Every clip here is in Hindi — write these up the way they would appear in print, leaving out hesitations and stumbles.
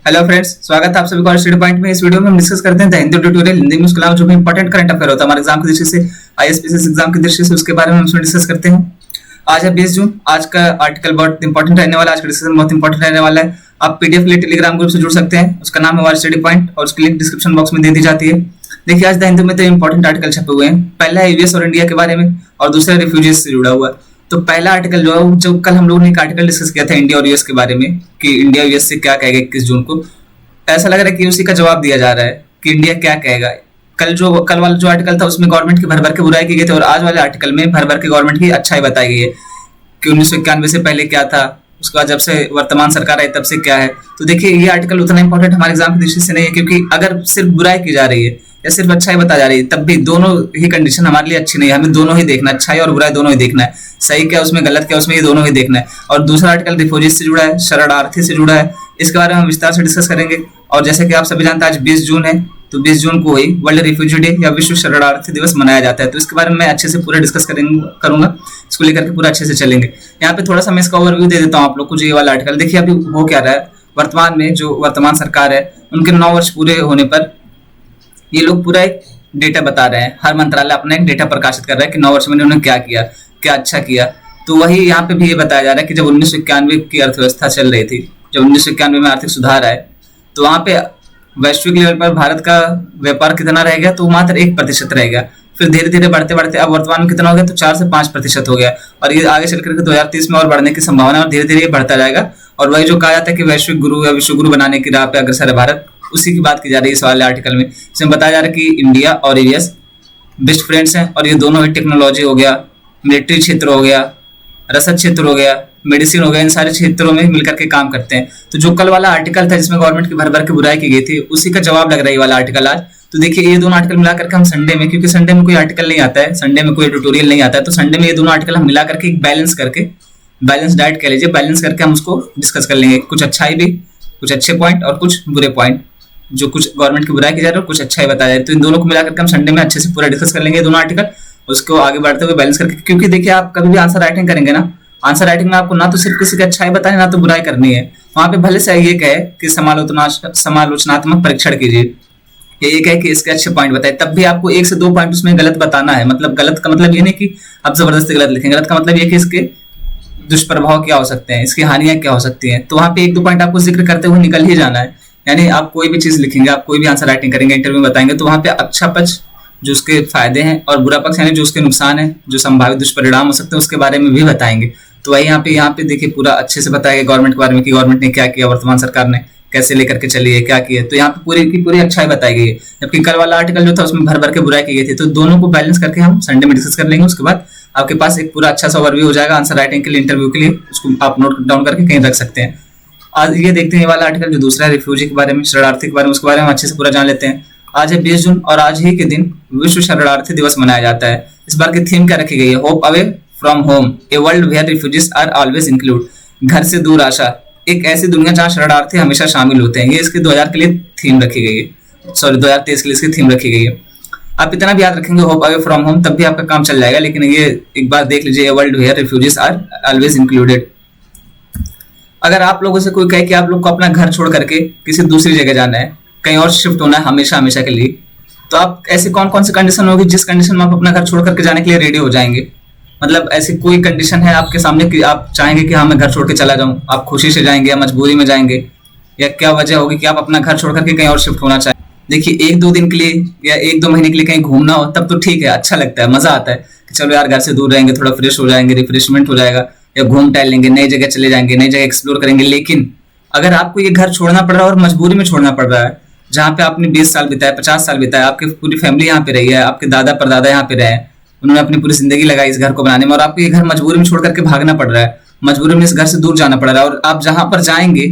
हेलो फ्रेंड्स, स्वागत है आप सभी का स्टडी पॉइंट में। इस वीडियो में हम डिस्कस करते हैं द हिंदी ट्यूटोरियल हिंदी में उसके अलावा जो भी इंपॉर्टेंट करंट अफेयर होता है हमारे एग्जाम की दृष्टि से, आईएएस एग्जाम की दृष्टि से, उसके बारे में हम इसमें डिस्कस करते हैं। आज है 20 जून। आज का आर्टिकल बहुत इंपॉर्टेंट रहने वाला है, आज का डिस्कशन बहुत इंपॉर्टेंट रहने वाला है। आप पीडीएफ के लिए टेलीग्राम ग्रुप से जुड़ सकते हैं, उसका नाम है स्टडी पॉइंट और उसकी लिंक डिस्क्रिप्शन बॉक्स में दे दी जाती है। देखिए, आज द हिंदू में तो इंपॉर्टेंट आर्टिकल छपे हुए हैं। पहला है यूएस और इंडिया के बारे में और दूसरा रिफ्यूजीज से जुड़ा हुआ। तो पहला आर्टिकल जो कल हम लोगों ने एक आर्टिकल डिस्कस किया था इंडिया और यूएस के बारे में कि इंडिया यूएस से क्या कहेगा 21 जून को, ऐसा लग रहा है कि उसी का जवाब दिया जा रहा है कि इंडिया क्या कहेगा। कल वाला जो आर्टिकल था उसमें गवर्नमेंट की भर भर के बुराई की गई थी और आज वाले आर्टिकल में भर भर के गवर्नमेंट की अच्छाई बताई गई है कि 1991 से पहले क्या था, उसके बाद जब से वर्तमान सरकार आई तब से क्या है। तो देखिए, ये आर्टिकल उतना इंपॉर्टेंट हमारे एग्जाम की दृष्टि से नहीं है, क्योंकि अगर सिर्फ बुराई की जा रही है या सिर्फ अच्छाई बताई जा रही है, तब भी दोनों ही कंडीशन हमारे लिए अच्छी नहीं है। हमें दोनों ही देखना है, अच्छाई और बुराई दोनों ही देखना है, सही क्या उसमें, गलत क्या उसमें, ये दोनों ही देखना है। और दूसरा आर्टिकल रिफ्यूजीज से जुड़ा है, शरणार्थी से जुड़ा है, इसके बारे में हम विस्तार से डिस्कस करेंगे। और जैसे कि आप सभी जानते हैं आज 20 जून है, तो 20 जून को ही वर्ल्ड रिफ्यूजी डे या विश्व शरणार्थी दिवस मनाया जाता है। तो इसके बारे में मैं अच्छे से पूरा डिस्कस करूंगा, इसको लेकर के पूरा अच्छे से चलेंगे। यहाँ पे थोड़ा सा मैं इसका ओवरव्यू दे देता हूँ आप लोग को। जो ये वाला आर्टिकल देखिए, अभी हो क्या रहा है, वर्तमान में जो वर्तमान सरकार है उनके 9 वर्ष पूरे होने पर ये लोग पूरा एक डेटा बता रहे हैं। हर मंत्रालय अपना एक डेटा प्रकाशित कर रहा है कि 9 वर्ष में उन्होंने क्या किया, क्या अच्छा किया। तो वही यहाँ पे भी ये बताया जा रहा है कि जब 1991 की अर्थव्यवस्था चल रही थी, जब 1991 में आर्थिक सुधार आए, तो वहां पे वैश्विक लेवल पर भारत का व्यापार कितना रह गया, तो मात्र 1% रह गया। फिर धीरे धीरे बढ़ते बढ़ते अब वर्तमान में कितना हो गया, तो 4 से 5% हो गया। और ये आगे चल करके 2030 में और बढ़ने की संभावना है और धीरे धीरे ये बढ़ता जाएगा। और वही जो कहा जाता है कि वैश्विक गुरु या विश्व गुरु बनाने की राह पे अग्रसर है भारत, उसी की बात की जा रही है इस वाले आर्टिकल में। इसमें बताया जा रहा है कि इंडिया और यूएस बेस्ट फ्रेंड्स हैं और ये दोनों ही टेक्नोलॉजी हो गया, मिलिट्री क्षेत्र हो गया, रसद क्षेत्र हो गया, मेडिसिन हो गया, इन सारे क्षेत्रों में मिलकर के काम करते हैं। तो जो कल वाला आर्टिकल था जिसमें गवर्नमेंट की भर भर के बुराई की गई थी, उसी का जवाब लग रहा है ये वाला आर्टिकल आज। तो देखिए, ये दोनों आर्टिकल मिला करके हम संडे में, क्योंकि संडे में कोई आर्टिकल नहीं आता है, संडे में कोई ट्यूटोरियल नहीं आता है, तो संडे में ये दोनों आर्टिकल हम मिला करके बैलेंस करके, बैलेंस डाइट कह लीजिए, बैलेंस करके हम उसको डिस्कस कर लेंगे। कुछ अच्छाई भी, कुछ अच्छे पॉइंट और कुछ बुरे पॉइंट, जो कुछ गवर्नमेंट की बुराई की जा रही है और कुछ अच्छाई बताया जाए। तो इन दोनों को मिला करके हम संडे में अच्छे से पूरा डिस्कस कर लेंगे दोनों आर्टिकल, उसको आगे बढ़ते हुए बैलेंस करके। क्योंकि देखिए, आप कभी भी आंसर राइटिंग करेंगे ना, आंसर राइटिंग में आपको ना तो सिर्फ किसी की अच्छाई बतानी, ना तो बुराई करनी है। वहां पे भले से ये कहे कि समालोचनात्मक परीक्षण कीजिए, ये कहे कि इसके अच्छे पॉइंट बताए, तब भी आपको 1 से 2 पॉइंट उसमें गलत बताना है। मतलब गलत का मतलब ये नहीं कि आप जबरदस्ती गलत लिखेंगे, गलत का मतलब ये कि इसके दुष्प्रभाव क्या हो सकते हैं, इसकी हानियां क्या हो सकती हैं। तो वहां पे 1-2 पॉइंट आपको जिक्र करते हुए निकल ही जाना है। यानी आप कोई भी चीज लिखेंगे, आप कोई भी आंसर राइटिंग करेंगे, इंटरव्यू में बताएंगे, तो वहां पे अच्छा पक्ष जो उसके फायदे हैं और बुरा पक्ष यानी जो उसके नुकसान है, जो संभावित दुष्परिणाम हो सकते हैं, उसके बारे में भी बताएंगे। तो वही यहाँ पे देखिए पूरा अच्छे से बताया गया गवर्नमेंट के बारे में कि गवर्नमेंट ने क्या किया, वर्तमान सरकार ने कैसे लेकर के चली है, क्या किया। तो यहाँ पे पूरी की पूरी अच्छाई बताई गई है। जबकि कल वाला आर्टिकल जो था उसमें भर भर के बुराई की गई थी। तो दोनों को बैलेंस करके हम संडे में डिस्कस कर लेंगे। उसके बाद आपके पास एक पूरा अच्छा सा ओवरव्यू हो जाएगा आंसर राइटिंग के लिए, इंटरव्यू के लिए, उसको आप नोट डाउन करके कहीं रख सकते हैं। आज ये देखते हैं ये वाला आर्टिकल जो दूसरा है रिफ्यूजी के बारे में, शरणार्थी के बारे में, उसके बारे में अच्छे से पूरा जान लेते हैं। आज है 20 जून और आज ही के दिन विश्व शरणार्थी दिवस मनाया जाता है। इस बार की थीम क्या रखी गई है, hope away from home, a world where refugees are always include. घर से दूर आशा, एक ऐसी दुनिया जहां शरणार्थी हमेशा शामिल होते हैं। ये इसके 2000 के लिए थीम रखी गई है, सॉरी 2023 के लिए इसकी थीम रखी गई है। आप इतना भी याद रखेंगे होप अवे फ्रॉम होम, तब भी आपका काम चल जाएगा। लेकिन ये एक बार देख लीजिए, a world where refugees are always included. अगर आप लोगों से कोई कहे कि आप लोग को अपना घर छोड़ करके किसी दूसरी जगह जाना है, कहीं और शिफ्ट होना है हमेशा हमेशा के लिए, तो आप ऐसी कौन कौन सी कंडीशन होगी जिस कंडीशन में आप अपना घर छोड़ करके जाने के लिए रेडी हो जाएंगे। मतलब ऐसी कोई कंडीशन है आपके सामने कि आप चाहेंगे कि हाँ मैं घर छोड़ के चला जाऊं, आप खुशी से जाएंगे या मजबूरी में जाएंगे, या क्या वजह होगी कि आप अपना घर छोड़ करके कहीं और शिफ्ट होना चाहें। देखिए, 1-2 दिन के लिए या 1-2 महीने के लिए कहीं घूमना हो तब तो ठीक है, अच्छा लगता है, मजा आता है कि चलो यार घर से दूर रहेंगे, थोड़ा फ्रेश हो जाएंगे, रिफ्रेशमेंट हो जाएगा, या घूम टहल लेंगे, नई जगह चले जाएंगे, नई जगह एक्सप्लोर करेंगे। लेकिन अगर आपको ये घर छोड़ना पड़ रहा है और मजबूरी में छोड़ना पड़ रहा है, जहाँ पे आपने 20 साल बिताया, 50 साल बिताया, आपकी पूरी फैमिली यहाँ पे रही है, आपके दादा परदादा यहाँ पे रहे, उन्होंने अपनी पूरी जिंदगी लगाई इस घर को बनाने में, और आपको ये घर मजबूरी में छोड़ करके भागना पड़ रहा है, मजबूरी में इस घर से दूर जाना पड़ रहा है। और आप जहां पर जाएंगे,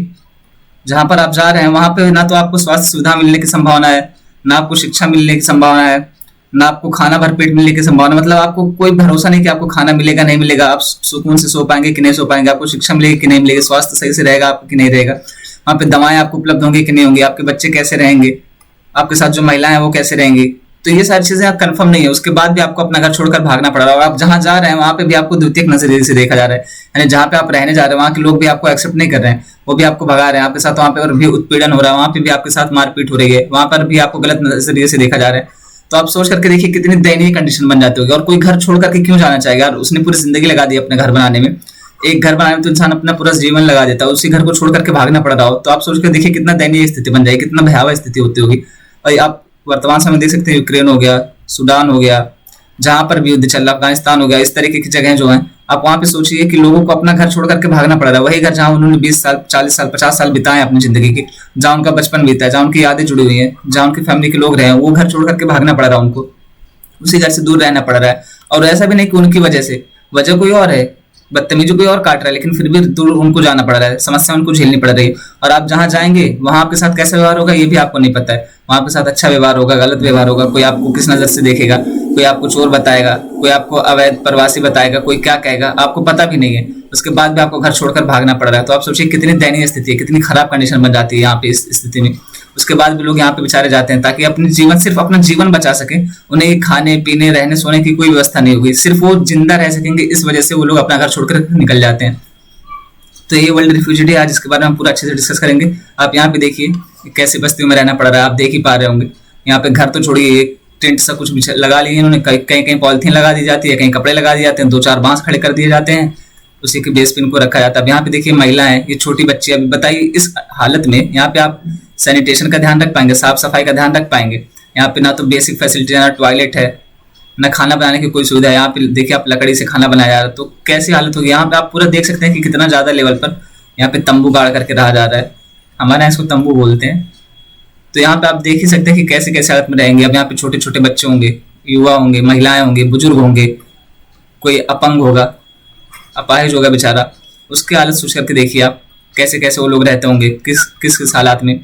जहां पर आप जा रहे हैं, वहां पे ना तो आपको स्वास्थ्य सुविधा मिलने की संभावना है, ना आपको शिक्षा मिलने की संभावना है, ना आपको खाना भरपेट मिलने की संभावना। मतलब आपको कोई भरोसा नहीं कि आपको खाना मिलेगा नहीं मिलेगा, आप सुकून से सो पाएंगे कि नहीं सो पाएंगे, आपको शिक्षा मिलेगी कि नहीं मिलेगी, स्वास्थ्य सही से रहेगा आपको कि नहीं रहेगा, वहां पे दवाएं आपको उपलब्ध होंगी कि नहीं होंगी, आपके बच्चे कैसे रहेंगे, आपके साथ जो महिलाएं हैं वो कैसे रहेंगी, तो ये सारी चीजें आप कंफर्म नहीं है, उसके बाद भी आपको अपना घर छोड़कर भागना पड़ रहा है, और आप जहां जा रहे हैं वहां पे भी आपको द्वितीयक नजरिए से देखा जा रहा है, यानी जहां पे आप रहने जा रहे हैं वहां के लोग भी आपको एक्सेप्ट नहीं कर रहे हैं, वो भी आपको भगा रहे हैं, आपके साथ वहां पर भी उत्पीड़न हो रहा है, वहां पे भी आपके साथ मारपीट हो रही है, वहां पर भी आपको गलत नजरिए से देखा जा रहा है। तो आप सोच करके देखिए कितनी दयनीय कंडीशन बन जाती होगी। और कोई घर छोड़ करके क्यों जाना चाहेगा यार, उसने पूरी जिंदगी लगा दी अपने घर बनाने में, एक घर बनाने में तो इंसान अपना पूरा जीवन लगा देता है, उसी घर को छोड़ करके भागना पड़ रहा हो, तो आप सोच कर देखिए कितना दयनीय स्थिति बन जाएगी, कितना भयावह स्थिति होती होगी। और आप वर्तमान समय देख सकते हैं, यूक्रेन हो गया, सूडान हो गया, जहां पर भी युद्ध चल रहा, अफगानिस्तान हो गया, इस तरीके की जगह जो है, आप वहां पे सोचिए कि लोगों को अपना घर छोड़ करके भागना पड़ रहा है, वही घर जहां उन्होंने 20 साल 40 साल 50 साल बिताए अपनी जिंदगी के, जहां उनका बचपन बीता है, जहां उनकी यादें जुड़ी हुई है, जहां उनकी फैमिली के लोग रहे हैं, वो घर छोड़ करके भागना पड़ रहा है उनको, उसी घर से दूर रहना पड़ रहा है। और ऐसा भी नहीं कि उनकी वजह से, वजह कोई और है, बदतमीजी कोई और काट रहा है, लेकिन फिर भी दूर उनको जाना पड़ रहा है, समस्या उनको झेलनी पड़ रही है। और आप जहां जाएंगे वहां आपके साथ कैसा व्यवहार होगा ये भी आपको नहीं पता है, वहां आपके साथ अच्छा व्यवहार होगा, गलत व्यवहार होगा, कोई आपको किस नजर से देखेगा, कोई आपको चोर बताएगा, कोई आपको अवैध प्रवासी बताएगा, कोई क्या कहेगा आपको पता भी नहीं है, उसके बाद भी आपको घर छोड़कर भागना पड़ रहा है। तो आप सोचिए कितनी दयनीय स्थिति है, कितनी खराब कंडीशन बन जाती है यहाँ पे इस स्थिति में। उसके बाद भी लोग यहाँ पे बेचारे जाते हैं ताकि अपने जीवन, सिर्फ अपना जीवन बचा सके, उन्हें खाने पीने रहने सोने की कोई व्यवस्था नहीं होगी, सिर्फ वो जिंदा रह सकेंगे, इस वजह से वो लोग अपना घर छोड़कर निकल जाते हैं। तो ये वर्ल्ड रिफ्यूजी डे आज इसके बारे में हम पूरा अच्छे से डिस्कस करेंगे। आप यहाँ पे देखिए कैसे बस्तियों में रहना पड़ रहा है, आप देख ही पा रहे होंगे। यहाँ पे घर तो छोड़िए, एक टेंट सा कुछ लगा लिए इन्होंने, कहीं कहीं पॉलिथीन लगा दी जाती है, कहीं कपड़े लगा दिए जाते हैं, 2-4 बांस खड़े कर दिए जाते हैं, उसी के बेस पे इनको रखा जाता है। अब यहाँ पे देखिए महिलाएं, ये छोटी बच्ची, अभी बताइए इस हालत में यहाँ पे आप सैनिटेशन का ध्यान रख पाएंगे, साफ सफाई का ध्यान रख पाएंगे? यहाँ पे ना तो बेसिक फैसिलिटी, ना टॉयलेट है, ना खाना बनाने की कोई सुविधा है। यहाँ पे देखिए आप लकड़ी से खाना बनाया जा रहा है, तो कैसी हालत होगी। यहाँ पे आप पूरा देख सकते हैं कि कितना ज्यादा लेवल पर यहाँ पे तंबू गाड़ करके रहा जा रहा है, हमारे यहाँ इसको तंबू बोलते हैं। तो यहाँ पे आप देख ही सकते हैं कि कैसे कैसे हालत में रहेंगे। अब यहाँ पे छोटे छोटे बच्चे होंगे, युवा होंगे, महिलाएं होंगे, बुजुर्ग होंगे, कोई अपंग होगा, अपाहिज होगा बेचारा, उसकी हालत सोच करके देखिए आप कैसे कैसे वो लोग रहते होंगे, किस किस किस हालात में।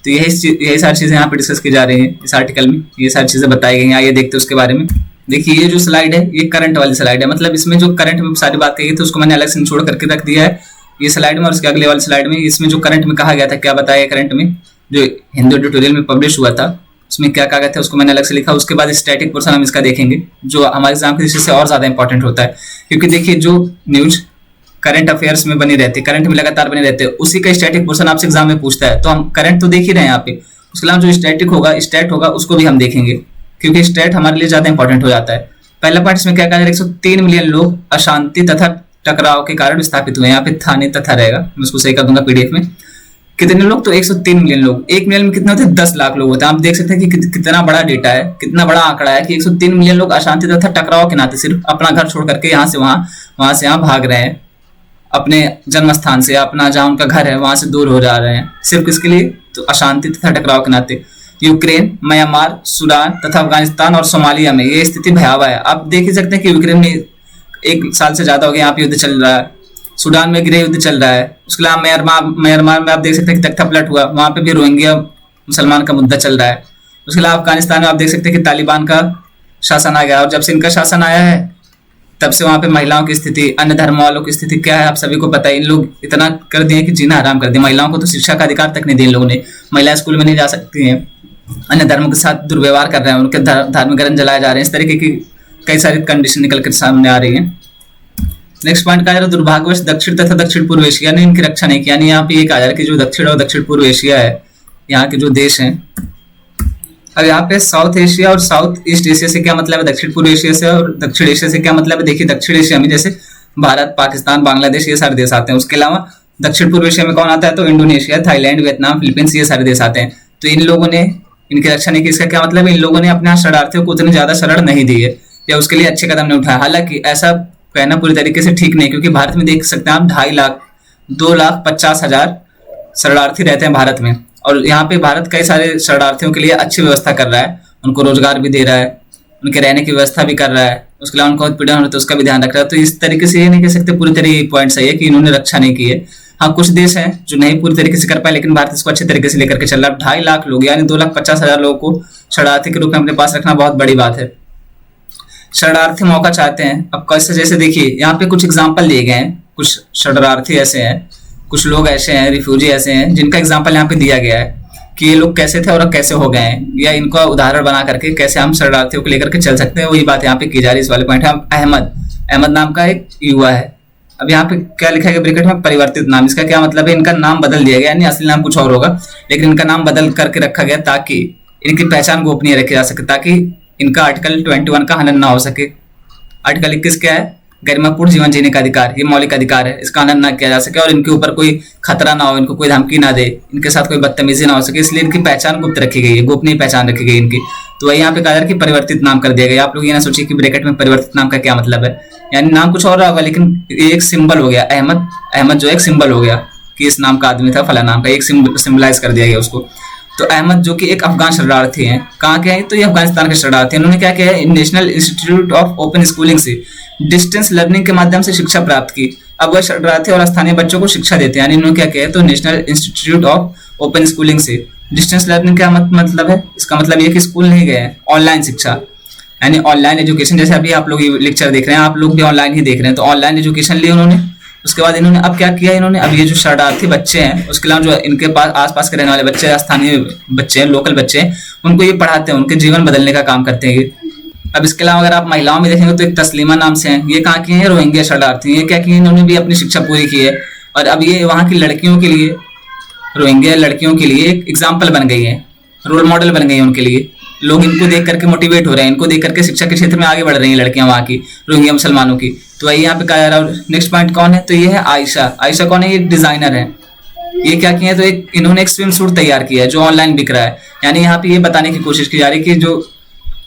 तो यही सारी चीजें यहाँ पे डिस्कस की जा रही हैं इस आर्टिकल में, ये सारी चीजें बताई गई हैं। आइए देखते हैं उसके बारे में। देखिए ये जो स्लाइड है ये करंट वाली स्लाइड है, मतलब इसमें जो करंट में सारी बात कही थी उसको मैंने अलग से निचोड़ करके रख दिया है ये स्लाइड में, और उसके अगले वाली स्लाइड में इसमें जो करंट में कहा गया था, क्या बताया करंट में जो हिंदू एडिटोरियल में पब्लिश हुआ था उसमें क्या कहा गया था उसको मैंने अलग से लिखा। उसके बाद स्टैटिक पोर्शन हम इसका देखेंगे जो हमारे एग्जाम की दृष्टि से और ज्यादा इंपॉर्टेंट होता है, क्योंकि देखिए जो न्यूज करंट अफेयर्स में बनी रहती है, करंट में लगातार बने रहते हैं, उसी का स्टैटिक पोर्शन आपसे एग्जाम में पूछता है। तो हम करंट तो देख ही रहे हैं यहाँ पे, उसके अलावा जो स्टैटिक होगा, स्टैट होगा, उसको भी हम देखेंगे, क्योंकि स्टैट हमारे लिए ज्यादा इंपॉर्टेंट हो जाता है। पहला पार्ट इसमें क्या कहा जाए, 103 मिलियन लोग अशांति तथा टकराव के कारण विस्थापित हुए। यहाँ पे था नहीं तथा रहेगा, मैं उसको सही कर दूंगा पीडीएफ में। कितने लोग, तो 103 मिलियन लोग। 1 मिलियन में कितने होते हैं, 10 लाख लोग होते हैं। आप देख सकते हैं कि कितना बड़ा डेटा है, कितना बड़ा आंकड़ा है कि 103 मिलियन लोग अशांति तथा टकराव के नाते सिर्फ अपना घर छोड़ करके यहाँ से वहां, वहां से यहाँ भाग रहे हैं, अपने जन्म स्थान से, अपना जहाँ उनका घर है वहां से दूर हो जा रहे हैं, सिर्फ किसके लिए, तो अशांति तथा टकराव के नाते। यूक्रेन, म्यांमार, सूडान तथा अफगानिस्तान और सोमालिया में ये स्थिति भयावह है। आप देख ही सकते हैं कि यूक्रेन में 1 साल से ज्यादा हो गया यहाँ पे युद्ध चल रहा है, सूडान में गृह युद्ध चल रहा है, उसके अलावा म्यांमार में आप देख सकते हैं कि तख्ता पलट हुआ, वहां पे भी रोहिंग्या मुसलमान का मुद्दा चल रहा है। उसके अलावा अफगानिस्तान में आप देख सकते हैं कि तालिबान का शासन आ गया, और जब से इनका शासन आया है तब से वहां पे महिलाओं की स्थिति, अन्य धर्म वालों की स्थिति क्या है आप सभी को पता है। इन लोग इतना कर दिए कि जीना हराम कर दिया, महिलाओं को तो शिक्षा का अधिकार तक नहीं दिया इन लोगों ने, महिलाएं स्कूल में नहीं जा सकती हैं, अन्य धर्मों के साथ दुर्व्यवहार कर रहे हैं, उनके धार्मिक ग्रंथ जलाए जा रहे हैं, इस तरीके की कई सारी कंडीशन निकल कर सामने आ रही है। नेक्स्ट पॉइंट कहा जा रहा है, दुर्भाग्यवश दक्षिण तथा दक्षिण पूर्व एशिया ने इनकी रक्षा नहीं की। यानी यहाँ पे ये कहा जा रहा है कि जो दक्षिण और दक्षिण पूर्व एशिया है, यहाँ के जो देश हैं, अब यहाँ पे साउथ एशिया और साउथ ईस्ट एशिया से क्या मतलब है, दक्षिण पूर्व एशिया से और दक्षिण एशिया से क्या मतलब है। देखिए दक्षिण एशिया में जैसे भारत, पाकिस्तान, बांग्लादेश ये सारे देश आते हैं, उसके अलावा दक्षिण पूर्व एशिया में कौन आता है, तो इंडोनेशिया, थाईलैंड, वियतनाम, फिलीपींस ये सारे देश आते हैं। तो इन लोगों ने इनकी रक्षा नहीं की, इसका क्या मतलब है, इन लोगों ने अपने शरणार्थियों को उतनी ज्यादा शरण नहीं दी है या उसके लिए अच्छे कदम नहीं उठाए। हालांकि ऐसा कहना पूरी तरीके से ठीक नहीं, क्योंकि भारत में देख सकते हैं आप 2.5 लाख 2,50,000 शरणार्थी रहते हैं भारत में, और यहाँ पे भारत कई सारे शरणार्थियों के लिए अच्छी व्यवस्था कर रहा है, उनको रोजगार भी दे रहा है, उनके रहने की व्यवस्था भी कर रहा है, उसके अलावा उनको उत्पीड़न हो रहा है तो उसका भी ध्यान रख रहा है। तो इस तरीके से ये नहीं कह सकते पूरी तरह पॉइंट सही है कि इन्होंने रक्षा नहीं की है। हाँ कुछ देश हैं जो नहीं पूरी तरीके से कर पाए, लेकिन भारत इसको अच्छे तरीके से लेकर के चल रहा है। 2.5 लाख लोग यानी 2,50,000 लोगों को शरणार्थी के रूप में अपने पास रखना बहुत बड़ी बात है। शरणार्थी मौका चाहते हैं, अब कैसे, जैसे देखिए यहाँ पे कुछ एग्जाम्पल दिए गए हैं, कुछ शरणार्थी ऐसे हैं, कुछ लोग ऐसे हैं, रिफ्यूजी ऐसे हैं जिनका एग्जाम्पल यहाँ पे दिया गया है। कि ये लोग कैसे थे और अब कैसे हो गए हैं, या इनका उदाहरण बना करके कैसे हम शरणार्थियों को लेकर के चल सकते हैं, वही बात यहाँ पे की जा रही है। इस वाले पॉइंट है अहमद, अहमद नाम का एक युवा है। अब यहाँ पे क्या लिखा है ब्रैकेट में, परिवर्तित नाम। इसका क्या मतलब है, इनका नाम बदल दिया गया, यानी असली नाम कुछ और होगा लेकिन इनका नाम बदल करके रखा गया ताकि इनकी पहचान गोपनीय रखी जा सके, ताकि इनका आर्टिकल 21 का हनन ना हो सके। आर्टिकल 21 क्या है, गरिमापूर्ण जीवन जीने का अधिकार, ये मौलिक अधिकार है, इसका हनन ना किया जा सके और इनके ऊपर कोई खतरा ना हो, इनको कोई धमकी ना दे, इनके साथ कोई बदतमीजी ना हो सके, इसलिए इनकी पहचान गुप्त रखी गई है, गोपनीय पहचान रखी गई इनकी। तो वही यहाँ पे कहा जा रहा है कि परिवर्तित नाम कर दिया गया। आप लोग ये ना सोचिए कि ब्रैकेट में परिवर्तित नाम का क्या मतलब है, यानी नाम कुछ और रहा होगा लेकिन ये एक सिंबल हो गया। अहमद, अहमद जो एक सिंबल हो गया कि इस नाम का आदमी था, फला नाम का, एक सिंबलाइज कर दिया गया उसको। तो अहमद जो कि एक अफगान शरणार्थी हैं, कहाँ के हैं, तो ये अफगानिस्तान के शरणार्थी हैं। उन्होंने क्या किया है, national institute of open schooling से डिस्टेंस लर्निंग के माध्यम से शिक्षा प्राप्त की। अब वह शरणार्थी और स्थानीय बच्चों को शिक्षा देते हैं, यानी इन्होंने क्या किया है, तो national institute of open schooling से डिस्टेंस लर्निंग का मतलब है, इसका मतलब ये कि स्कूल नहीं गए हैं, ऑनलाइन शिक्षा यानी ऑनलाइन एजुकेशन। जैसे अभी आप लोग लेक्चर देख रहे हैं, आप लोग भी ऑनलाइन ही देख रहे हैं, तो ऑनलाइन एजुकेशन ली उन्होंने। उसके बाद इन्होंने अब क्या किया इन्होंने, अब ये जो शरणार्थी बच्चे हैं, उसके अलावा जो इनके पास आसपास के रहने वाले बच्चे, स्थानीय बच्चे हैं, लोकल बच्चे हैं, उनको ये पढ़ाते हैं, उनके जीवन बदलने का काम करते हैं ये। अब इसके अलावा अगर आप महिलाओं में देखेंगे तो एक तस्लीमा नाम से हैं, ये कहाँ की हैं, रोहिंग्या शरणार्थी। ये क्या की, इन्होंने भी अपनी शिक्षा पूरी की है और अब ये वहाँ की लड़कियों के लिए, रोहिंग्या लड़कियों के लिए एक एग्जाम्पल बन गई है, रोल मॉडल बन गई है उनके लिए। लोग इनको देख करके मोटिवेट हो रहे हैं, इनको देख करके शिक्षा के क्षेत्र में आगे बढ़ रही हैं लड़कियां वहाँ की, रोहिंग्या मुसलमानों की। तो वही यहाँ पे कहा जा रहा है। नेक्स्ट पॉइंट कौन है, तो ये है आयशा। आयशा कौन है, ये डिजाइनर है। ये क्या किया है, तो एक इन्होंने एक स्विम सूट तैयार किया है जो ऑनलाइन बिक रहा है। यानी यहाँ पे ये बताने की कोशिश की जा रही है कि जो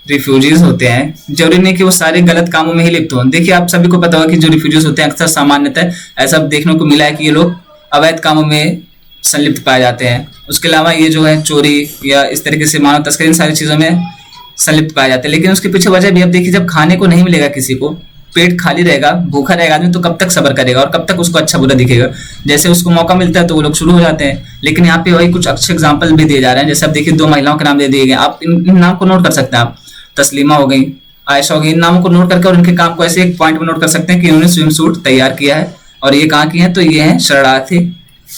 रिफ्यूजीज होते हैं, जरूरी नहीं कि वो सारे गलत कामों में ही लिप्त हों। देखिए आप सभी को पता होगा कि जो रिफ्यूजीज होते हैं अक्सर सामान्यतः ऐसा देखने को मिला है कि ये लोग अवैध कामों में संलिप्त पाए जाते हैं। उसके अलावा ये जो है चोरी या इस तरीके से मानव तस्करी, इन सारी चीजों में संलिप्त पाए जाते हैं। लेकिन उसके पीछे वजह भी अब देखिए, जब खाने को नहीं मिलेगा, किसी को पेट खाली रहेगा, भूखा रहेगा आदमी, तो कब तक सब्र करेगा और कब तक उसको अच्छा बुरा दिखेगा। जैसे उसको मौका मिलता है तो वो लोग शुरू हो जाते हैं। लेकिन यहाँ पे वही कुछ अच्छे एग्जाम्पल भी दिए जा रहे हैं। जैसे अब देखिए 2 महिलाओं के नाम दे दिए गए, आप इन नाम को नोट कर सकते हैं। आप तस्लीमा हो गई, आयशा हो गई, इन नामों को नोट करके और इनके काम को ऐसे एक पॉइंट में नोट कर सकते हैं कि इन्होंने स्विम सूट तैयार किया है और ये कहाँ की है, तो ये है शरणार्थी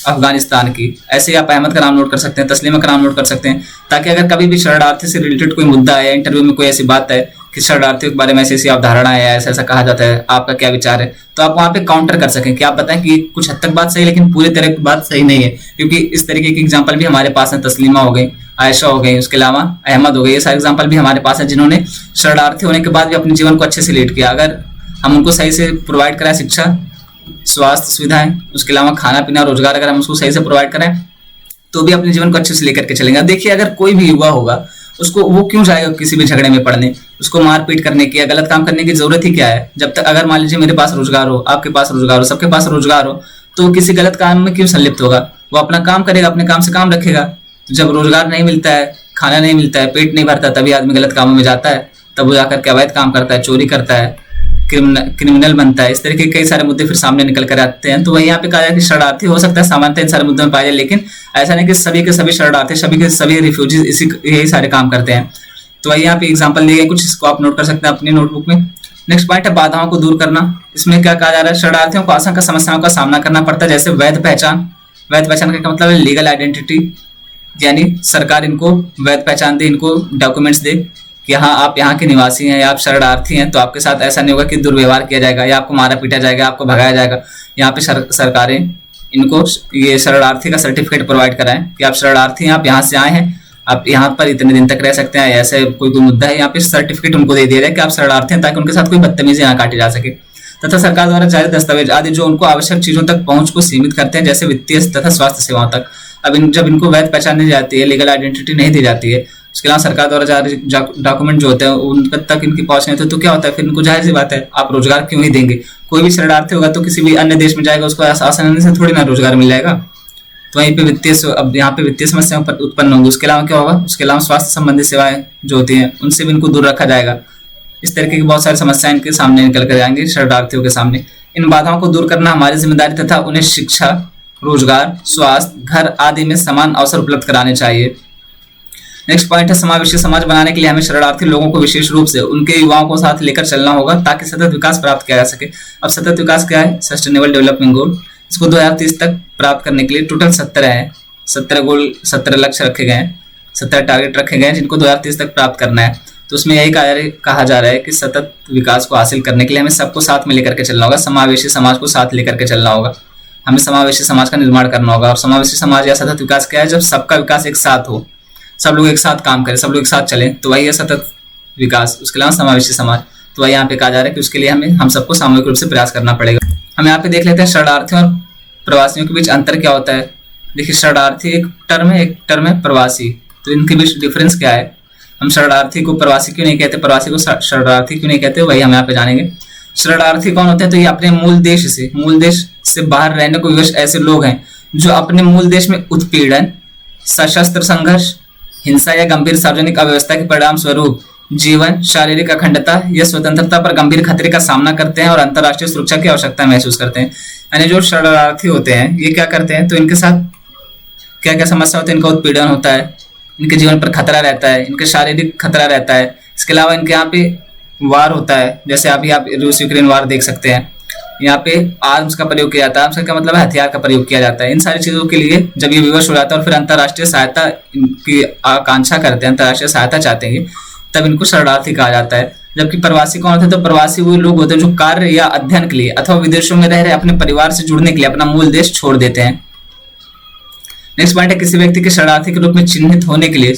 अफगानिस्तान की। ऐसे ही आप अहमद का नाम नोट कर सकते हैं, तस्लीमा का नाम नोट कर सकते हैं, ताकि अगर कभी भी शरणार्थी से रिलेटेड कोई मुद्दा है या इंटरव्यू में कोई ऐसी बात है कि शरणार्थियों के बारे में ऐसी ऐसी अवधारणा है, ऐसा ऐसा कहा जाता है, आपका क्या विचार है, तो आप वहाँ पे काउंटर कर सकें कि आप बताएं कि कुछ हद तक बात सही है लेकिन पूरी तरह की बात सही नहीं है। क्योंकि इस तरीके की एग्जाम्पल भी हमारे पास है, तस्लीमा हो गई, आयशा हो गई, उसके अलावा अहमद हो गए, ये सारे एग्जाम्पल भी हमारे पास है जिन्होंने शरणार्थी होने के बाद भी अपने जीवन को अच्छे से लीड किया। अगर हम उनको सही से प्रोवाइड कराएं शिक्षा, स्वास्थ्य सुविधाएं, उसके अलावा खाना पीना, रोजगार, अगर हम उसको सही से प्रोवाइड करें तो भी अपने जीवन को अच्छे से लेकर के चलेंगे। देखिए अगर कोई भी युवा होगा, उसको वो क्यों जाएगा किसी भी झगड़े में पड़ने, उसको मारपीट करने की या गलत काम करने की जरूरत ही क्या है। जब तक अगर मान लीजिए मेरे पास रोजगार हो, आपके पास रोजगार हो, सबके पास रोजगार हो, तो किसी गलत काम में क्यों संलिप्त होगा। वो अपना काम करेगा, अपने काम से काम रखेगा। तो जब रोजगार नहीं मिलता है, खाना नहीं मिलता है, पेट नहीं भरता, तभी आदमी गलत कामों में जाता है, तब वो जाकर के अवैध काम करता है, चोरी करता है, क्रिमिनल बनता है। इस तरह के कई सारे मुद्दे फिर सामने निकल कर आते हैं। तो वही यहाँ पे कहा जाए कि शरणार्थी हो सकता है सामान्यतः इन सारे मुद्दों में पाया जाए, लेकिन ऐसा नहीं कि सभी के सभी शरणार्थी, सभी के सभी रिफ्यूजीज इसी यही सारे काम करते हैं। तो वही यहाँ पे एग्जाम्पल दिए गए कुछ, इसको आप नोट कर सकते हैं अपनी नोटबुक में। नेक्स्ट पॉइंट है बाधाओं को दूर करना। इसमें क्या कहा जा रहा है, शरणार्थियों को असंख्य समस्याओं का सामना करना पड़ता है, जैसे वैध पहचान। वैध पहचान का क्या मतलब है, लीगल आइडेंटिटी, यानी सरकार इनको वैध पहचान दे, इनको डॉक्यूमेंट्स दे कि हाँ आप यहाँ के निवासी हैं या आप शरणार्थी हैं, तो आपके साथ ऐसा नहीं होगा कि दुर्व्यवहार किया जाएगा या आपको मारा पीटा जाएगा, आपको भगाया जाएगा। यहाँ पे सरकारें इनको ये शरणार्थी का सर्टिफिकेट प्रोवाइड कराएं कि आप शरणार्थी हैं, आप यहाँ से आए हैं, आप यहाँ पर इतने दिन तक रह सकते हैं, ऐसे कोई मुद्दा है, यहाँ पे सर्टिफिकेट उनको दे दिया जाए कि आप शरणार्थी हैं, ताकि उनके साथ कोई बदतमीजी ना काटी जा सके। तथा सरकार द्वारा जारी दस्तावेज आदि जो उनको आवश्यक चीजों तक पहुंच को सीमित करते हैं, जैसे वित्तीय तथा स्वास्थ्य सेवाओं तक। अब जब इनको वैध पहचान दी जाती है, लीगल आइडेंटिटी नहीं दी जाती है, उसके अलावा सरकार द्वारा जारी डॉक्यूमेंट जो होते हैं उन तक इनकी पहुंच नहीं होती, तो क्या होता है फिर इनको जाहिर सी बात है आप रोजगार क्यों ही देंगे। कोई भी शरणार्थी होगा तो किसी भी अन्य देश में जाएगा, उसको आसानी से थोड़ी ना रोजगार मिल जाएगा। तो वहीं पे अब यहाँ पे वित्तीय समस्या उत्पन्न होंगी। उसके अलावा क्या होगा, उसके अलावा स्वास्थ्य संबंधी सेवाएं जो होती हैं उनसे भी इनको दूर रखा जाएगा। इस तरीके की बहुत सारी समस्याएं इनके सामने निकल कर जाएंगी शरणार्थियों के सामने। इन बाधाओं को दूर करना हमारी जिम्मेदारी तथा उन्हें शिक्षा, रोजगार, स्वास्थ्य, घर आदि में समान अवसर उपलब्ध कराने चाहिए। नेक्स्ट पॉइंट है समावेशी समाज बनाने के लिए हमें शरणार्थी लोगों को विशेष रूप से उनके युवाओं को साथ लेकर चलना होगा, ताकि सतत विकास प्राप्त किया जा सके। अब सतत विकास क्या है, सस्टेनेबल डेवलपमेंट गोल, इसको 2030 तक प्राप्त करने के लिए टोटल 70 है। 17 गोल 17 लक्ष्य रखे गए हैं, 17 टारगेट रखे गए हैं जिनको 2030 तक प्राप्त करना है। तो उसमें यही कहा जा रहा है कि सतत विकास को हासिल करने के लिए हमें सबको साथ में लेकर के चलना होगा, समावेशी समाज को साथ लेकर के चलना होगा। हमें समावेशी समाज का निर्माण करना होगा। और समावेशी समाज या सतत विकास क्या है? जब सबका विकास एक साथ हो, सब लोग एक साथ काम करें, सब लोग एक साथ चलें, तो वही है सतत विकास। उसके अलावा समावेशी समाज, तो वही यहाँ पे कहा जा रहा है कि उसके लिए हम सबको सामूहिक रूप से प्रयास करना पड़ेगा। हम यहाँ पे देख लेते हैं शरणार्थियों और प्रवासियों के बीच अंतर क्या होता है। देखिए, शरणार्थी एक टर्म है प्रवासी, तो इनके बीच डिफरेंस क्या है? हम शरणार्थी को प्रवासी क्यों नहीं कहते, प्रवासी को शरणार्थी क्यों नहीं कहते, वही हम यहाँ पे जानेंगे। शरणार्थी कौन होते हैं? तो ये अपने मूल देश से बाहर रहने को विवश ऐसे लोग हैं जो अपने मूल देश में उत्पीड़न, सशस्त्र संघर्ष, हिंसा या गंभीर सार्वजनिक अव्यवस्था के परिणाम स्वरूप जीवन, शारीरिक अखंडता या स्वतंत्रता पर गंभीर खतरे का सामना करते हैं और अंतर्राष्ट्रीय सुरक्षा की आवश्यकता महसूस करते हैं। यानी जो शरणार्थी होते हैं ये क्या करते हैं? तो इनके साथ क्या क्या समस्या होती है? इनका उत्पीड़न होता है, इनके जीवन पर खतरा रहता है, इनके शारीरिक खतरा रहता है। इसके अलावा इनके यहाँ पे वार होता है, जैसे अभी आप रूस यूक्रेन वार देख सकते हैं। यहाँ पे आर्म्स का प्रयोग किया जाता है। आर्म्स का मतलब है हथियार का प्रयोग किया जाता है। इन सारी चीजों के लिए जब ये विवश हो जाता है और फिर अंतर्राष्ट्रीय सहायता की आकांक्षा करते हैं, अंतर्राष्ट्रीय सहायता चाहते हैं, तब इनको शरणार्थी कहा जाता है। जबकि प्रवासी कौन होते हैं? तो प्रवासी वो लोग होते हैं जो कार्य या अध्ययन के लिए अथवा विदेशों में रह रहे अपने परिवार से जुड़ने के लिए अपना मूल देश छोड़ देते हैं। नेक्स्ट पॉइंट है, किसी व्यक्ति के शरणार्थी के रूप में चिन्हित होने के लिए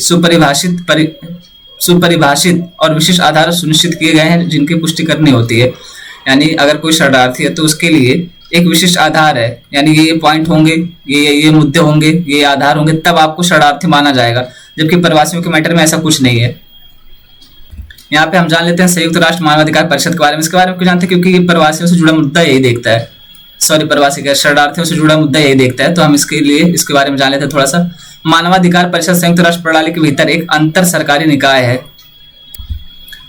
सुपरिभाषित और विशेष आधार सुनिश्चित किए गए हैं जिनकी पुष्टि करनी होती है। यानी अगर कोई शरणार्थी है तो उसके लिए एक विशिष्ट आधार है, यानी ये पॉइंट होंगे, ये मुद्दे होंगे, ये आधार होंगे, तब आपको शरणार्थी माना जाएगा। जबकि प्रवासियों के मैटर में ऐसा कुछ नहीं है। यहाँ पे हम जान लेते हैं संयुक्त राष्ट्र मानवाधिकार परिषद के बारे में। इसके बारे में क्यों जानते हैं? क्योंकि ये प्रवासियों से जुड़ा मुद्दा यही देखता है, शरणार्थियों से जुड़ा मुद्दा यही देखता है। तो हम इसके बारे में जान लेते हैं थोड़ा सा। मानवाधिकार परिषद संयुक्त राष्ट्र प्रणाली के भीतर एक अंतर सरकारी निकाय है।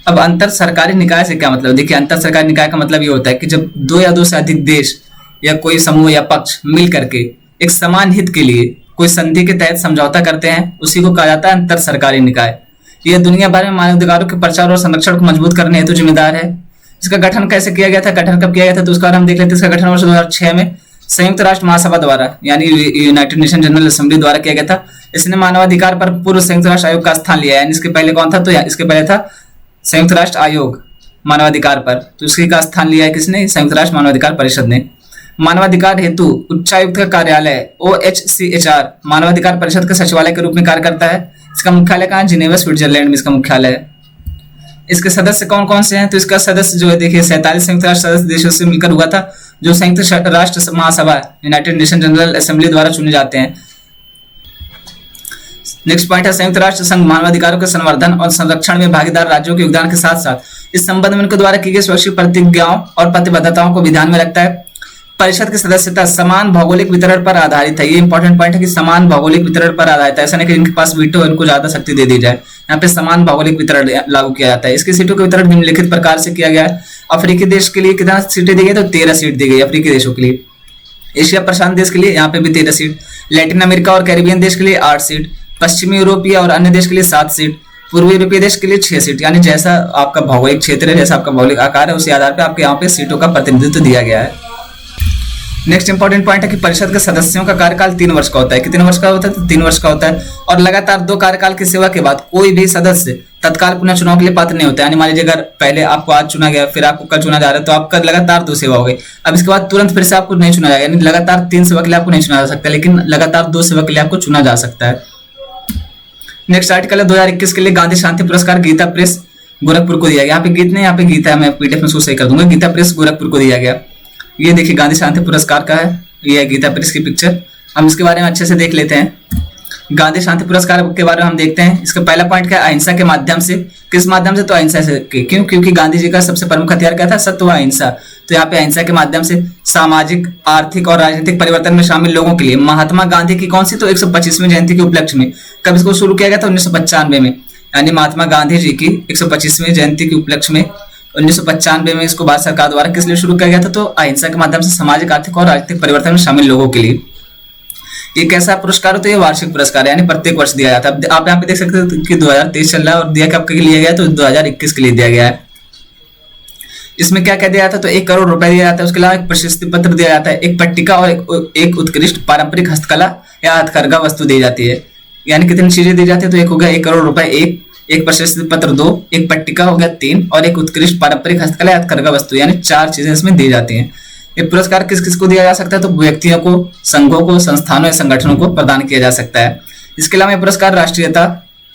अब अंतर सरकारी निकाय से क्या मतलब? देखिए, अंतर सरकारी निकाय का मतलब ये होता है कि जब दो या दो से अधिक देश या कोई समूह या पक्ष मिल करके एक समान हित के लिए कोई संधि के तहत समझौता करते हैं, उसी को कहा जाता है अंतर सरकारी निकाय। यह दुनिया भर में मानवाधिकारों के प्रचार और संरक्षण को मजबूत करने हेतु जिम्मेदार है। इसका गठन कैसे किया गया था, गठन कब किया गया था, तो उसका हम देख लेते हैं। इसका गठन वर्ष 2006 में संयुक्त राष्ट्र महासभा द्वारा यानी यूनाइटेड नेशन जनरल असेंबली द्वारा किया गया था। इसने मानवाधिकार पर पूर्व संयुक्त राष्ट्र आयोग का स्थान लिया है। यानी इसके पहले कौन था? तो इसके पहले था संयुक्त राष्ट्र आयोग मानवाधिकार पर, तो इसके का स्थान लिया है किसने? संयुक्त राष्ट्र मानवाधिकार परिषद ने। मानवाधिकार हेतु उच्चायुक्त का कार्यालय OHCHR मानवाधिकार परिषद के सचिवालय के रूप में कार्य करता है। इसका मुख्यालय कहाँ? जिनेवा, स्विट्जरलैंड में इसका मुख्यालय है। इसके सदस्य कौन कौन से हैं? तो इसका सदस्य जो है, देखिए 47 संयुक्त राष्ट्र सदस्य देशों से मिलकर हुआ था, जो संयुक्त राष्ट्र महासभा यूनाइटेड नेशन जनरल असेंबली द्वारा चुने जाते हैं। नेक्स्ट पॉइंट है, संयुक्त राष्ट्र संघ मानवाधिकारों के संवर्धन और संरक्षण में भागीदार राज्यों के योगदान के साथ साथ इस संबंध में उनके द्वारा की गई स्वैच्छिक प्रतिज्ञाओं और प्रतिबद्धताओं को भी ध्यान में रखता है। परिषद की सदस्यता समान भौगोलिक वितरण पर आधारित है। ये इंपॉर्टेंट पॉइंट है कि समान भौगोलिक वितरण पर आधारित है। ऐसा नहीं कि इनके पास वीटो है, इनको ज्यादा शक्ति दे दी जाए। यहाँ पे समान भौगोलिक वितरण लागू किया जाता है। इसकी सीटों का वितरण निम्नलिखित प्रकार से किया गया है। अफ्रीकी देश के लिए कितना सीटें दी गई? तो 13 सीट दी गई अफ्रीकी देशों के लिए। एशिया प्रशांत देश के लिए यहाँ पे भी 13 सीट। लैटिन अमेरिका और कैरिबियन देश के लिए 8 सीट। पश्चिमी यूरोपीय और अन्य देश के लिए 7 सीट। पूर्वी यूरोपीय देश के लिए 6 सीट। यानी जैसा आपका भौगोलिक क्षेत्र है, जैसा आपका भौगोलिक आकार है, उसी आधार पर आपके यहाँ पे सीटों का प्रतिनिधित्व दिया गया है। नेक्स्ट इंपॉर्टेंट पॉइंट है कि परिषद के सदस्यों का कार्यकाल 3 वर्ष का होता है। कितने वर्ष का होता है? तो 3 वर्ष का होता है। और लगातार 2 कार्यकाल की सेवा के बाद कोई भी सदस्य तत्काल पुनः चुनाव के लिए पात्र नहीं होता है। यानी मान लीजिए अगर पहले आपको आज चुना गया, फिर आपको कल चुना जा रहा है, तो आपका लगातार 2 सेवा हो गई। अब इसके बाद तुरंत फिर से आपको नहीं चुना जाएगा। यानी लगातार 3 सेवा के लिए आपको नहीं चुना जा सकता, लेकिन लगातार 2 सेवा के लिए आपको चुना जा सकता है। नेक्स्ट आर्टिकल है 2021 के लिए गांधी शांति पुरस्कार गीता प्रेस गोरखपुर को दिया गया। यहाँ पे गीत नहीं, यहाँ पे गीता है। मैं पीडीएफ में उसको सही कर दूंगा। गीता प्रेस गोरखपुर को दिया गया। ये देखिए गांधी शांति पुरस्कार का है, ये है गीता प्रेस की पिक्चर। हम इसके बारे में अच्छे से देख लेते हैं। गांधी शांति पुरस्कार के बारे में हम देखते हैं। इसका पहला पॉइंट क्या है? अहिंसा के माध्यम से। किस माध्यम से? तो अहिंसा से। क्यों? क्योंकि गांधी जी का सबसे प्रमुख हथियार क्या था? सत्य व अहिंसा। तो यहाँ पे अहिंसा के माध्यम से सामाजिक, आर्थिक और राजनीतिक परिवर्तन में शामिल लोगों के लिए महात्मा गांधी की कौन सी? तो 125वीं जयंती के उपलक्ष्य में। कब इसको शुरू किया गया था? 1995 में। यानी महात्मा गांधी जी की 125वीं जयंती के उपलक्ष्य में 1995 में इसको भारत सरकार द्वारा किस लिए शुरू किया गया था? तो अहिंसा के माध्यम से सामाजिक, आर्थिक और राजनीतिक परिवर्तन में शामिल लोगों के लिए। ये कैसा पुरस्कार हो? तो ये वार्षिक पुरस्कार है, यानी प्रत्येक वर्ष दिया जाता है। आप यहाँ पे देख सकते हो कि 2023 चल रहा है और दिया कब के लिए गया है? तो 2021 के लिए दिया गया है। इसमें क्या दिया जाता है, तो 1 करोड़ रुपए दिया जाता है। उसके अलावा एक प्रशस्ति पत्र दिया जाता है, एक पट्टिका और एक उत्कृष्ट पारंपरिक हस्तकला या हथकरघा वस्तु दी जाती है। यानी कितनी चीजें दी जाती है, तो एक हो गया 1 करोड़ रुपए, एक प्रशस्ति पत्र 2, एक पट्टिका हो गया 3 और एक उत्कृष्ट पारंपरिक हस्तकला या हथकरघा वस्तु, यानी 4 चीजें इसमें दी जाती हैं। ये पुरस्कार किस किस को दिया जा सकता है, तो व्यक्तियों को, संघों को, संस्थानों या संगठनों को प्रदान किया जा सकता है। इसके अलावा ये पुरस्कार राष्ट्रीयता,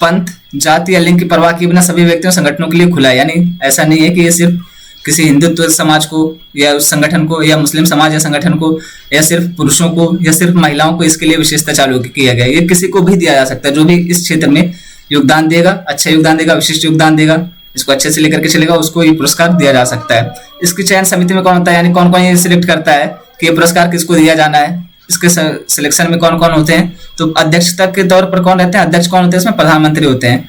पंथ, जाति या लिंग की परवाह किए बिना सभी व्यक्तियों संगठनों के लिए खुला है। यानी ऐसा नहीं है कि ये सिर्फ किसी हिंदुत्व समाज को या उस संगठन को या मुस्लिम समाज या संगठन को या सिर्फ पुरुषों को या सिर्फ महिलाओं को इसके लिए विशेषता चालू किया गया है। ये किसी को भी दिया जा सकता है, जो भी इस क्षेत्र में योगदान देगा, अच्छा योगदान देगा, विशिष्ट योगदान देगा, इसको अच्छे से लेकर के चलेगा, उसको ये पुरस्कार दिया जा सकता है। इसकी चयन समिति में कौन होता है, यानी कौन कौन ये सिलेक्ट करता है कि ये पुरस्कार किसको दिया जाना है। इसके सिलेक्शन में कौन कौन होते हैं, तो अध्यक्षता के तौर पर कौन रहते हैं, अध्यक्ष कौन होते हैं, इसमें प्रधानमंत्री होते हैं।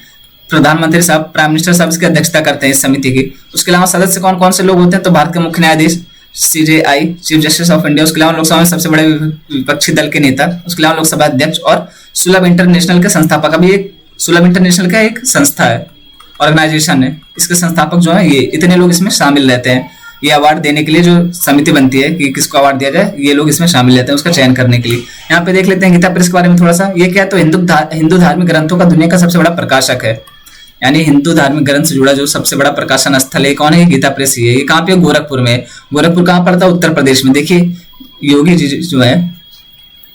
प्रधानमंत्री साहब, प्राइम मिनिस्टर साहब इसकी अध्यक्षता करते हैं इस समिति की। उसके अलावा सदस्य कौन कौन से लोग होते हैं, तो भारत के मुख्य न्यायाधीश, CJI, chief justice of India, उसके अलावा लोकसभा में सबसे बड़े विपक्षी दल के नेता, उसके अलावा लोकसभा अध्यक्ष और सुलभ इंटरनेशनल के संस्थापक। अभी एक सुलभ इंटरनेशनल का एक संस्था है, ऑर्गेनाइजेशन है, इसके संस्थापक जो है ये इतने लोग इसमें शामिल रहते हैं। ये अवार्ड देने के लिए जो समिति बनती है कि किसको अवार्ड दिया जाए, ये लोग इसमें शामिल रहते हैं उसका चयन करने के लिए। यहाँ पे देख लेते हैं गीता प्रेस के बारे में थोड़ा सा। ये क्या है, तो हिंदू धार्मिक ग्रंथों का दुनिया का सबसे बड़ा प्रकाशक है। यानी हिंदू धार्मिक ग्रंथ से जुड़ा जो सबसे बड़ा प्रकाशन स्थल है कौन है, गीता प्रेस ही है। ये कहाँ पे, गोरखपुर में। गोरखपुर कहाँ पड़ता है, उत्तर प्रदेश में। देखिए योगी जी जो है,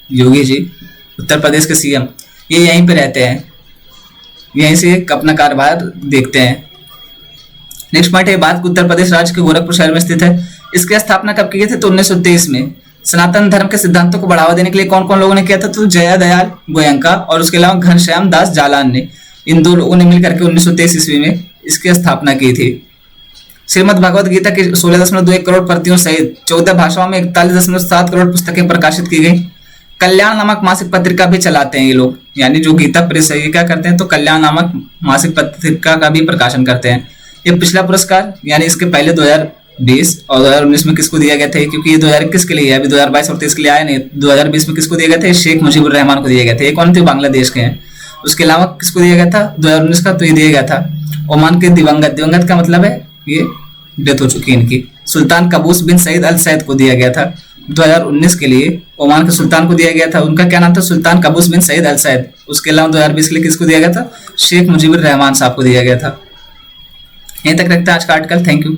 योगी जी उत्तर प्रदेश के CM, ये यहीं पे रहते हैं, यहीं से अपना कारोबार देखते हैं। नेक्स्ट पॉइंट है बात, उत्तर प्रदेश राज्य के गोरखपुर शहर में स्थित है। इसकी स्थापना कब की गई थी, तो 1923 में। सनातन धर्म के सिद्धांतों को बढ़ावा देने के लिए कौन कौन लोगों ने किया था, तो जया दयाल गोयंका और उसके अलावा घनश्याम दास जालान ने, इन 2 लोगों ने मिलकर के 1923 ईस्वी में इसकी स्थापना की थी। श्रीमद् भगवद गीता की 16.21 करोड़ प्रतियों सहित 14 भाषाओं में 41.7 करोड़ पुस्तकें प्रकाशित की गई। कल्याण नामक मासिक पत्रिका भी चलाते हैं ये लोग, यानी जो गीता प्रेस है ये क्या करते हैं, तो कल्याण नामक मासिक पत्रिका का भी प्रकाशन करते हैं। ये पिछला पुरस्कार, यानी इसके पहले 2020 और 2019 में किसको दिया गया था, क्योंकि ये 2021 के लिए है, अभी 2022 और 23 के लिए आया नहीं। 2020 में किसको दिया गया था, शेख मुजीबुर रहमान को दिया गया था। ये कौन थे, बांग्लादेश के हैं। उसके अलावा किसको दिया गया था 2019 का, तो ये दिया गया था ओमान के दिवंगत का मतलब है ये डेथ हो चुकी है इनकी, सुल्तान कबूस बिन सईद अल सैद को दिया गया था 2019 के लिए। ओमान के सुल्तान को दिया गया था, उनका क्या नाम था, सुल्तान कबूस बिन सईद अल सैद। उसके अलावा 2020 के लिए किसको दिया गया था, शेख मुजीबुर रहमान साहब को दिया गया था। यहीं तक रखते हैं आज का आर्टिकल। Thank you.